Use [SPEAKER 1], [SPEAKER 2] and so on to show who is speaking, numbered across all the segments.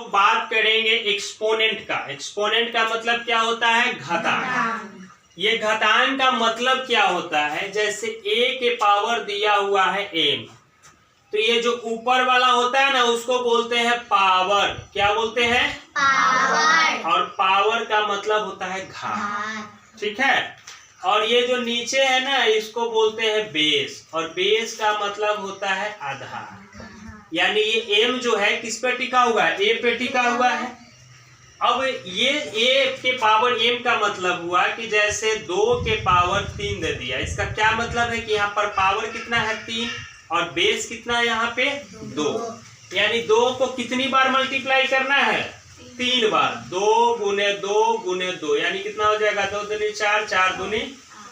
[SPEAKER 1] लोग बात करेंगे एक्सपोनेंट का। एक्सपोनेंट का मतलब क्या होता है? घातांक। ये घातांक का मतलब क्या होता है? जैसे a के पावर दिया हुआ है m, तो ये जो ऊपर वाला होता है ना उसको बोलते हैं पावर। क्या बोलते हैं? पावर। और पावर का मतलब होता है घात। ठीक है। और ये जो नीचे है ना इसको बोलते हैं बेस, और बेस का मतलब होता है आधार। यानी ये m जो है किस पे टिका हुआ है? a पे टिका हुआ है। अब ये a के पावर m का मतलब हुआ कि जैसे 2 के पावर 3 दे दिया। इसका क्या मतलब है कि यहाँ पर पावर कितना है? 3, और बेस कितना है यहाँ पे? 2। यानी 2 को कितनी बार मल्टीप्लाई करना है? 3 बार। 2 गुने 2 गुने 2 यानी कितना हो जाएगा? 2 दूनी 4, 4 दूनी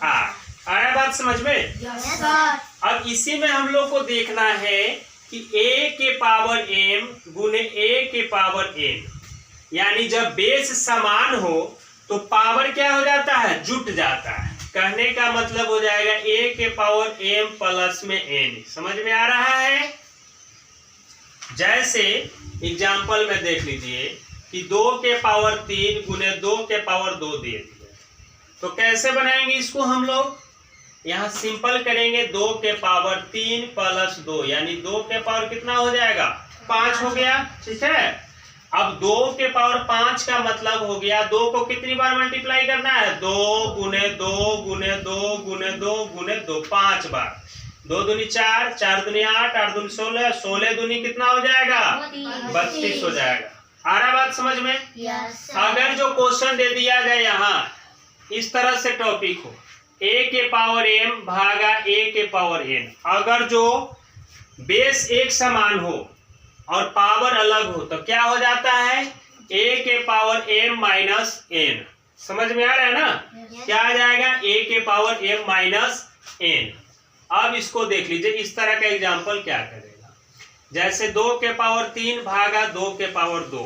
[SPEAKER 1] 8। आ रहा है बात समझ में?
[SPEAKER 2] yes, sir।
[SPEAKER 1] अब इसी में हम लोग को देखना है कि a के पावर m गुने a के पावर n, यानी जब बेस समान हो तो पावर क्या हो जाता है? जुट जाता है। कहने का मतलब हो जाएगा a के पावर m प्लस में n। समझ में आ रहा है? जैसे एग्जाम्पल में देख लीजिए कि 2 के पावर 3 गुने 2 के पावर 2 दे दिया, तो कैसे बनाएंगे इसको हम लोग? यहाँ सिंपल करेंगे। 2 के पावर 3 प्लस 2 यानी 2 के पावर कितना हो जाएगा? 5 हो गया। ठीक है। अब 2 के पावर 5 का मतलब हो गया 2 को कितनी बार मल्टीप्लाई करना है? 2 गुने 2 गुने 2 गुने 2 गुने 2, 5 बार। 2 दूनी 4, 4 दूनी 8, 8 दूनी 16, 16 दूनी कितना हो जाएगा? 32 हो जाएगा। आ रहा बात समझ में?
[SPEAKER 2] yes,
[SPEAKER 1] अगर जो क्वेश्चन दे दिया जाए यहाँ इस तरह से टॉपिक हो a के पावर m भागा a के पावर n, अगर जो बेस एक समान हो और पावर अलग हो तो क्या हो जाता है? a के पावर m माइनस n। समझ में आ रहा है ना? क्या आ जाएगा? a के पावर m माइनस n। अब इसको देख लीजिए इस तरह का एग्जांपल क्या करेगा। जैसे 2 के पावर 3 भागा 2 के पावर 2,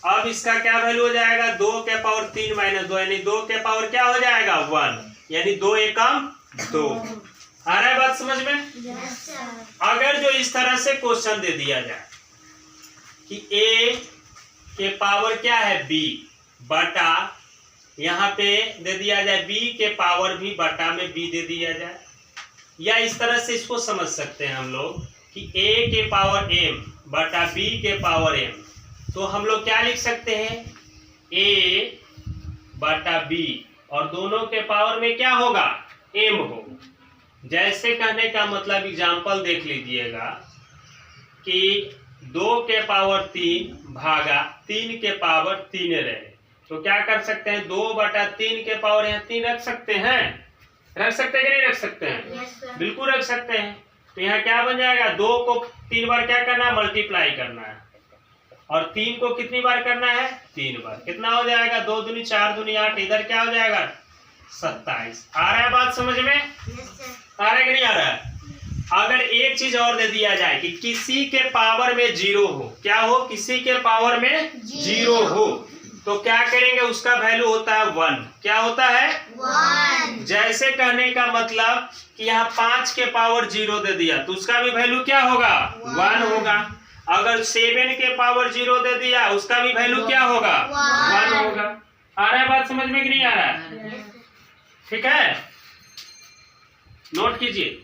[SPEAKER 1] अब इसका क्या वैल्यू हो जाएगा? 2 के पावर 3 माइनस 2 यानी 2 के पावर क्या हो जाएगा? 1, यानी 2 एकम 2। आ रहा है बात समझ में?
[SPEAKER 2] yes, sir।
[SPEAKER 1] अगर जो इस तरह से क्वेश्चन दे दिया जाए कि a के पावर क्या है? b बटा, यहाँ पे दे दिया जाए b के पावर भी बटा में b दे दिया जाए, या इस तरह से इसको समझ सकते हैं हम लोग कि a के पावर m बटा b के पावर m, तो हम लोग क्या लिख सकते हैं? a बटा b, और दोनों के पावर में क्या होगा? m होगा। जैसे कहने का मतलब एग्जाम्पल देख लीजिएगा कि 2 के पावर 3 भागा 3 के पावर 3 रहे, तो क्या कर सकते हैं? 2 बटा 3 के पावर यहाँ 3 रख सकते हैं। रख सकते हैं कि नहीं रख सकते हैं?
[SPEAKER 2] yes, sir।
[SPEAKER 1] बिल्कुल रख सकते हैं। तो यहाँ क्या बन जाएगा? 2 को 3 बार क्या करना है? मल्टीप्लाई करना है, और 3 को कितनी बार करना है? 3 बार। कितना हो जाएगा? 2 दूनी 4 दूनी 8, इधर क्या हो जाएगा? 27। आ रहा है बात समझ में?
[SPEAKER 2] yes, sir।
[SPEAKER 1] आ रहा है कि नहीं आ रहा है? अगर एक चीज और दे दिया जाए कि किसी के पावर में 0 हो, क्या हो? किसी के पावर में 0 हो, तो क्या करेंगे? उसका वैल्यू होता है 1। क्या होता है?
[SPEAKER 2] 1।
[SPEAKER 1] जैसे कहने का मतलब कि यहाँ 5 के पावर 0 दे दिया तो उसका भी वैल्यू क्या होगा? 1 होगा। अगर 7 के पावर 0 दे दिया उसका भी वैल्यू क्या होगा? 1 होगा। आ रहा है बात समझ में कि नहीं आ रहा है?
[SPEAKER 2] yes,
[SPEAKER 1] ठीक है, नोट कीजिए।